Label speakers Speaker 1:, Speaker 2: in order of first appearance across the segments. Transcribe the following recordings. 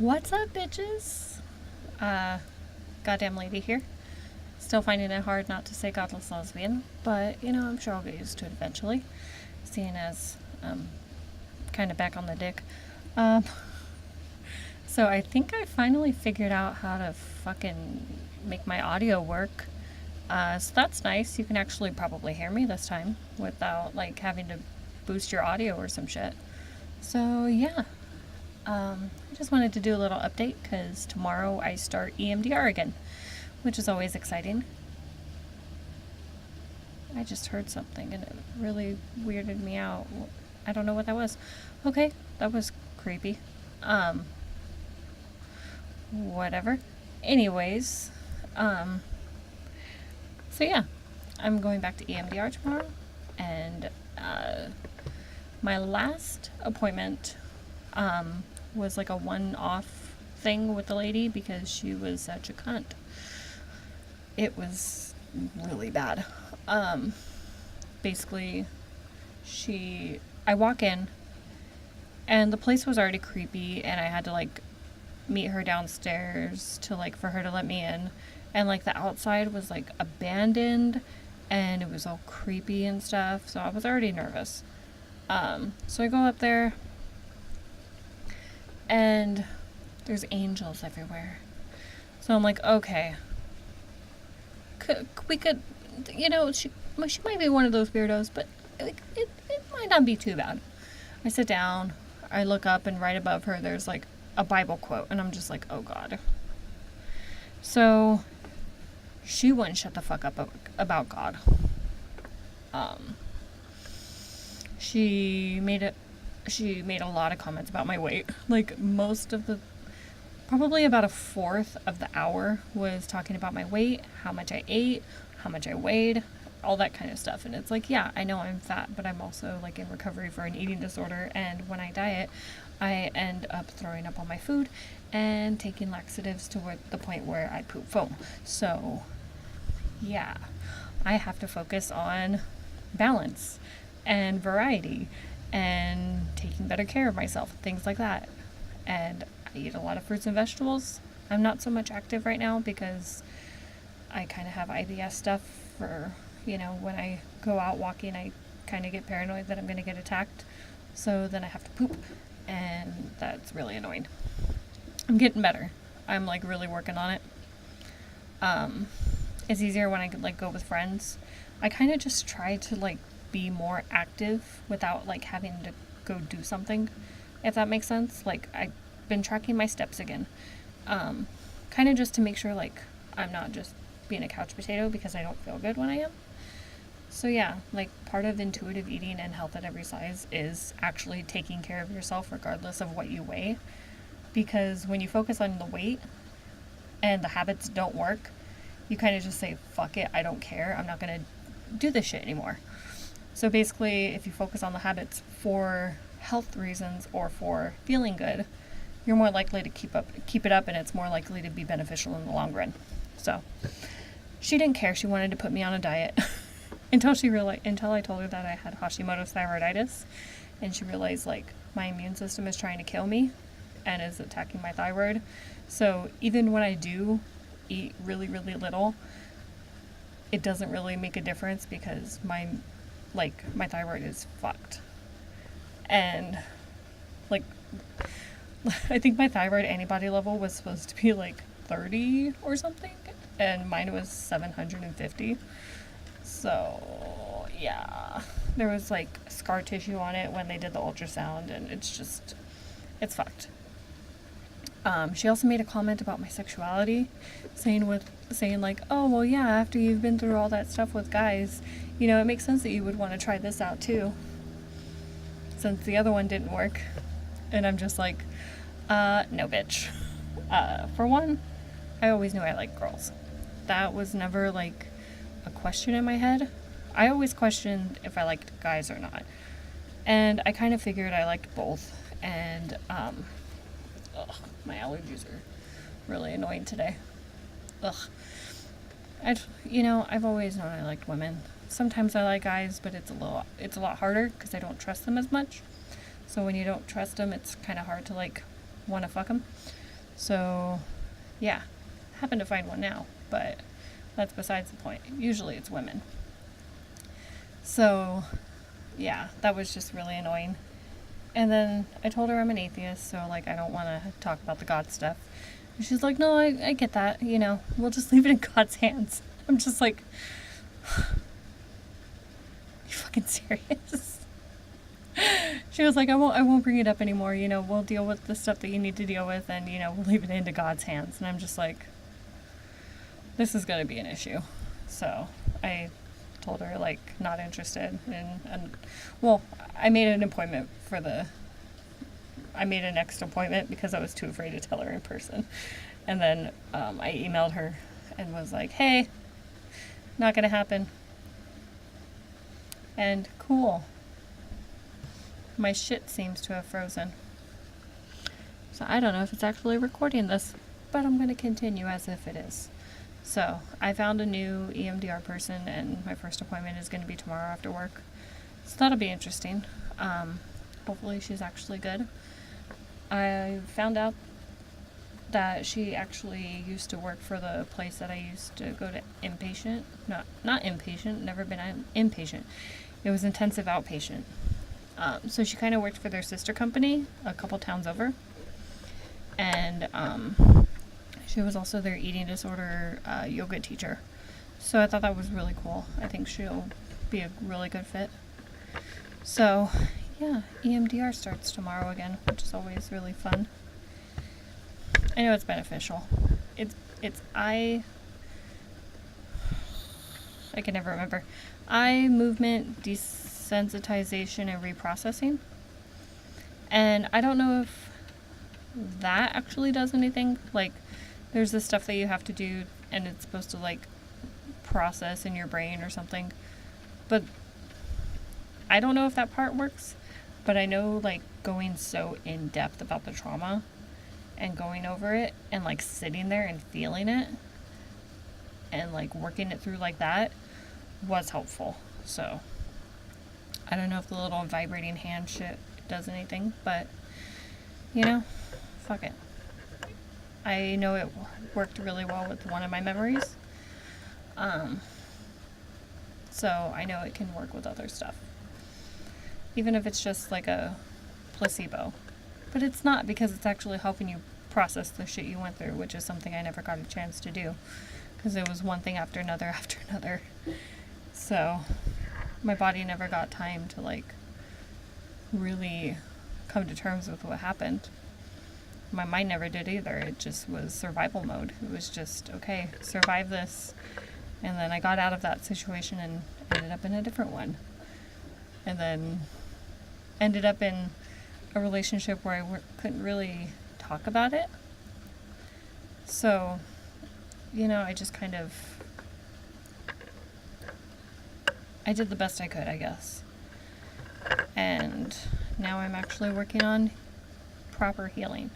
Speaker 1: What's up, bitches? Goddamn lady here. Still finding it hard not to say godless lesbian, but, I'm sure I'll get used to it eventually, seeing as I'm kind of back on the dick. So I think I finally figured out how to fucking make my audio work. So that's nice. You can actually probably hear me this time without, having to boost your audio or some shit. So, yeah. I just wanted to do a little update because tomorrow I start EMDR again, which is always exciting. I just heard something and it really weirded me out. I don't know what that was. Okay, that was creepy. Whatever. Anyways, so yeah, I'm going back to EMDR tomorrow, and my last appointment was like a one-off thing with the lady because she was such a cunt. It was really bad. Basically, I walk in, and the place was already creepy, and I had to meet her downstairs to for her to let me in, and the outside was abandoned, and it was all creepy and stuff, so I was already nervous. So I go up there, and there's angels everywhere. So I'm like, okay, we could, she might be one of those weirdos, but it might not be too bad. I sit down, I look up, and right above her there's a Bible quote, and I'm just like, oh God. So she wouldn't shut the fuck up about God. She made a lot of comments about my weight. Probably about a fourth of the hour was talking about my weight, how much I ate, how much I weighed, all that kind of stuff. And it's yeah, I know I'm fat, but I'm also in recovery for an eating disorder, and when I diet, I end up throwing up all my food and taking laxatives to the point where I poop foam. So yeah, I have to focus on balance and variety and taking better care of myself, things like that. And I eat a lot of fruits and vegetables. I'm not so much active right now because I kind of have IBS stuff for, when I go out walking, I kind of get paranoid that I'm going to get attacked. So then I have to poop, and that's really annoying. I'm getting better. I'm really working on it. It's easier when I go with friends. I kind of just try to be more active without having to go do something, if that makes sense. I've been tracking my steps again, kind of just to make sure I'm not just being a couch potato because I don't feel good when I am. So yeah, part of intuitive eating and health at every size is actually taking care of yourself regardless of what you weigh, because when you focus on the weight and the habits don't work, you kind of just say, fuck it, I don't care, I'm not gonna do this shit anymore. So basically, if you focus on the habits for health reasons or for feeling good, you're more likely to keep it up, and it's more likely to be beneficial in the long run. So she didn't care. She wanted to put me on a diet until I told her that I had Hashimoto's thyroiditis, and she realized my immune system is trying to kill me and is attacking my thyroid. So even when I do eat really, really little, it doesn't really make a difference because my thyroid is fucked. And I think my thyroid antibody level was supposed to be 30 or something, and mine was 750. So yeah, there was scar tissue on it when they did the ultrasound, and it's fucked. She also made a comment about my sexuality, saying oh, well, yeah, after you've been through all that stuff with guys, it makes sense that you would want to try this out too, since the other one didn't work. And I'm just no, bitch. For one, I always knew I liked girls. That was never a question in my head. I always questioned if I liked guys or not, and I kind of figured I liked both. And my allergies are really annoying today. I've always known I liked women. Sometimes I like guys, but it's a lot harder because I don't trust them as much. So when you don't trust them, it's kind of hard to want to fuck them. So, yeah, happen to find one now, but that's besides the point. Usually it's women. So, yeah, that was just really annoying. And then I told her I'm an atheist, so like I don't want to talk about the God stuff. And she's like, no, I get that, we'll just leave it in God's hands. I'm just like, you fucking serious? She was like, I won't bring it up anymore, we'll deal with the stuff that you need to deal with, and we'll leave it into God's hands. And I'm just like, this is gonna be an issue. So I told her like not interested and well, I made an next appointment because I was too afraid to tell her in person. And then I emailed her and was like, hey, not gonna happen. And cool. My shit seems to have frozen. So I don't know if it's actually recording this, but I'm gonna continue as if it is. So I found a new EMDR person, and my first appointment is going to be tomorrow after work. So that'll be interesting. Hopefully she's actually good. I found out that she actually used to work for the place that I used to go to inpatient. Not inpatient, never been inpatient. It was intensive outpatient. So she kind of worked for their sister company a couple towns over. And she was also their eating disorder yoga teacher. So I thought that was really cool. I think she'll be a really good fit. So, yeah, EMDR starts tomorrow again, which is always really fun. I know it's beneficial. It's eye... I can never remember. Eye movement desensitization and reprocessing. And I don't know if that actually does anything. Like, there's this stuff that you have to do, and it's supposed to, like, process in your brain or something. But I don't know if that part works. But I know, like, going so in-depth about the trauma and going over it and, like, sitting there and feeling it and, like, working it through like that was helpful. So I don't know if the little vibrating hand shit does anything, but, fuck it. I know it worked really well with one of my memories. So I know it can work with other stuff. Even if it's just like a placebo. But it's not, because it's actually helping you process the shit you went through, which is something I never got a chance to do. Because it was one thing after another after another. So my body never got time to, like, really come to terms with what happened. My mind never did either. It just was survival mode. It was just, okay, survive this. And then I got out of that situation and ended up in a different one. And then ended up in a relationship where I couldn't really talk about it. So, I just kind of... I did the best I could, I guess. And now I'm actually working on proper healing.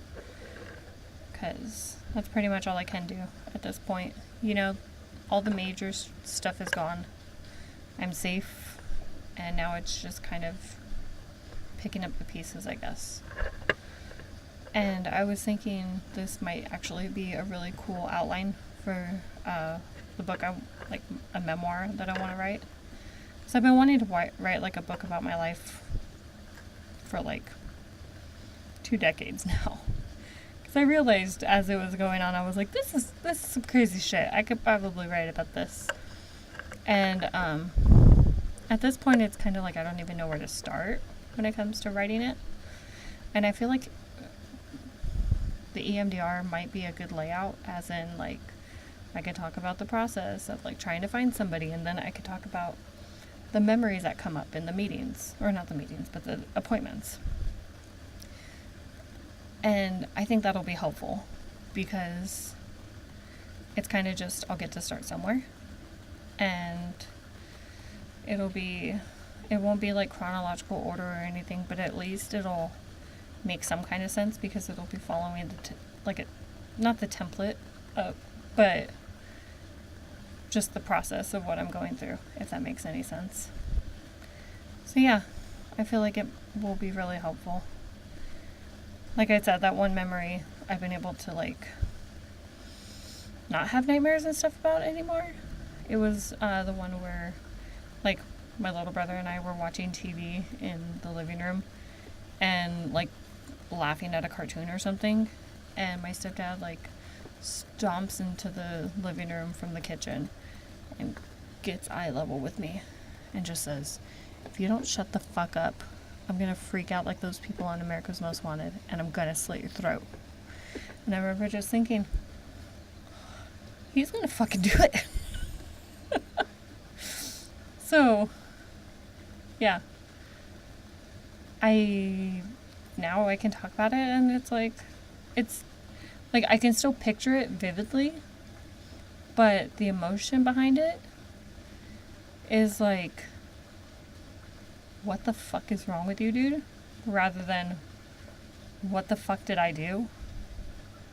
Speaker 1: Because that's pretty much all I can do at this point. All the major stuff is gone. I'm safe. And now it's just kind of picking up the pieces, I guess. And I was thinking this might actually be a really cool outline for the book, like a memoir that I want to write. So I've been wanting to write like a book about my life for like 2 decades now. Because I realized as it was going on, I was like, this is some crazy shit. I could probably write about this. And at this point, it's kind of like I don't even know where to start when it comes to writing it. And I feel like the EMDR might be a good layout, as in, like, I could talk about the process of, like, trying to find somebody, and then I could talk about the memories that come up in the meetings, or not the meetings, but the appointments. And I think that'll be helpful, because it's kind of just, I'll get to start somewhere, and it won't be like chronological order or anything, but at least it'll make some kind of sense, because it'll be following not the template, but just the process of what I'm going through, if that makes any sense. So yeah, I feel like it will be really helpful. Like I said, that one memory I've been able to like not have nightmares and stuff about it anymore. It was the one where like my little brother and I were watching TV in the living room and like laughing at a cartoon or something, and my stepdad like stomps into the living room from the kitchen and gets eye level with me and just says, "If you don't shut the fuck up, I'm gonna freak out like those people on America's Most Wanted and I'm gonna slit your throat." And I remember just thinking, he's gonna fucking do it. So yeah, now I can talk about it, and it's like I can still picture it vividly, but the emotion behind it is like, what the fuck is wrong with you, dude? Rather than, what the fuck did I do?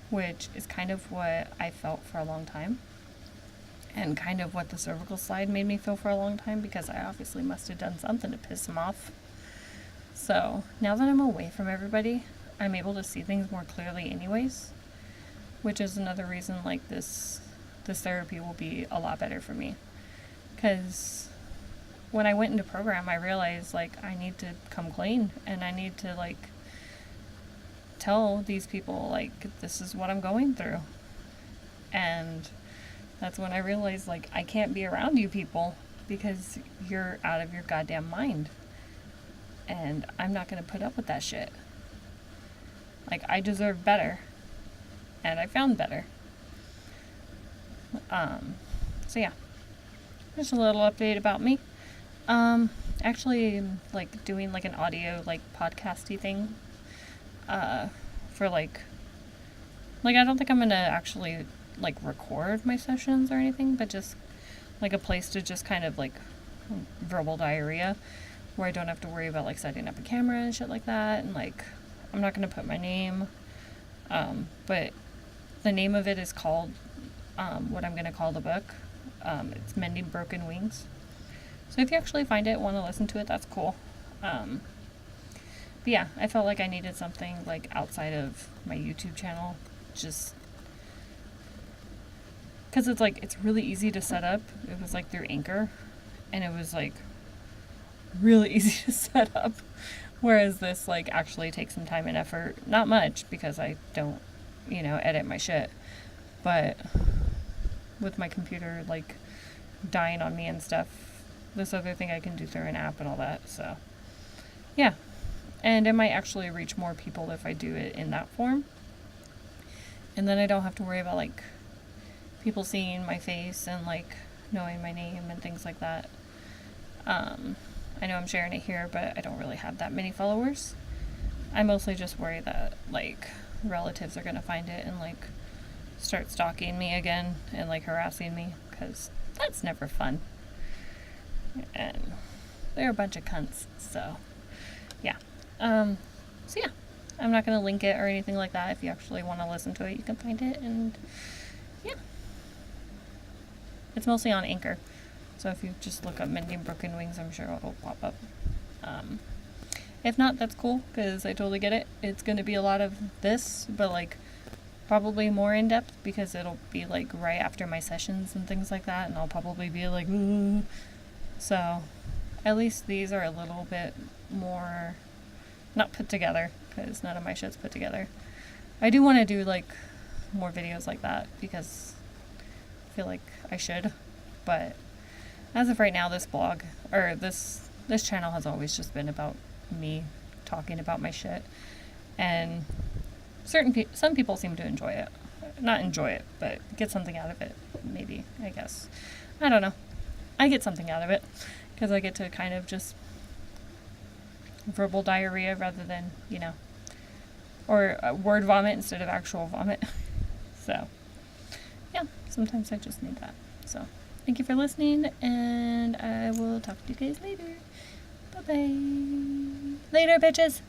Speaker 1: Which is kind of what I felt for a long time. And kind of what the cervical slide made me feel for a long time, because I obviously must have done something to piss him off. So now that I'm away from everybody, I'm able to see things more clearly anyways, which is another reason like this therapy will be a lot better for me. Because when I went into program, I realized like I need to come clean, and I need to like tell these people like this is what I'm going through. And that's when I realized like I can't be around you people because you're out of your goddamn mind. And I'm not going to put up with that shit. Like, I deserve better. And I found better. So yeah. Just a little update about me. Actually, like, doing, like, an audio, like, podcasty thing. For, like, I don't think I'm going to actually, like, record my sessions or anything, but just, like, a place to just kind of, like, verbal diarrhea, where I don't have to worry about like setting up a camera and shit like that, and like I'm not gonna put my name, but the name of it is called what I'm gonna call the book. It's Mending Broken Wings. So if you actually find it, want to listen to it, that's cool. But yeah, I felt like I needed something like outside of my YouTube channel, just because it's like it's really easy to set up. It was like through Anchor, and it was like really easy to set up, whereas this like actually takes some time and effort. Not much, because I don't edit my shit, but with my computer like dying on me and stuff, this other thing I can do through an app and all that. So yeah, and it might actually reach more people if I do it in that form, and then I don't have to worry about like people seeing my face and like knowing my name and things like that. I know I'm sharing it here, but I don't really have that many followers. I mostly just worry that like relatives are gonna find it and like start stalking me again and like harassing me, because that's never fun. And they're a bunch of cunts. So yeah. I'm not gonna link it or anything like that. If you actually want to listen to it, you can find it. And yeah, it's mostly on Anchor. So if you just look up Mending Broken Wings, I'm sure it'll pop up. If not, that's cool, because I totally get it. It's going to be a lot of this, but like probably more in depth, because it'll be like right after my sessions and things like that, and I'll probably be like, ooh. So at least these are a little bit more not put together, because none of my shit's put together. I do want to do like more videos like that, because I feel like I should, but as of right now, this blog, or this channel has always just been about me talking about my shit. And some people seem to enjoy it. Not enjoy it, but get something out of it, maybe, I guess. I don't know. I get something out of it, because I get to kind of just verbal diarrhea rather than, or word vomit instead of actual vomit. So, yeah, sometimes I just need that. So, thank you for listening, and I will talk to you guys later. Bye-bye. Later, bitches.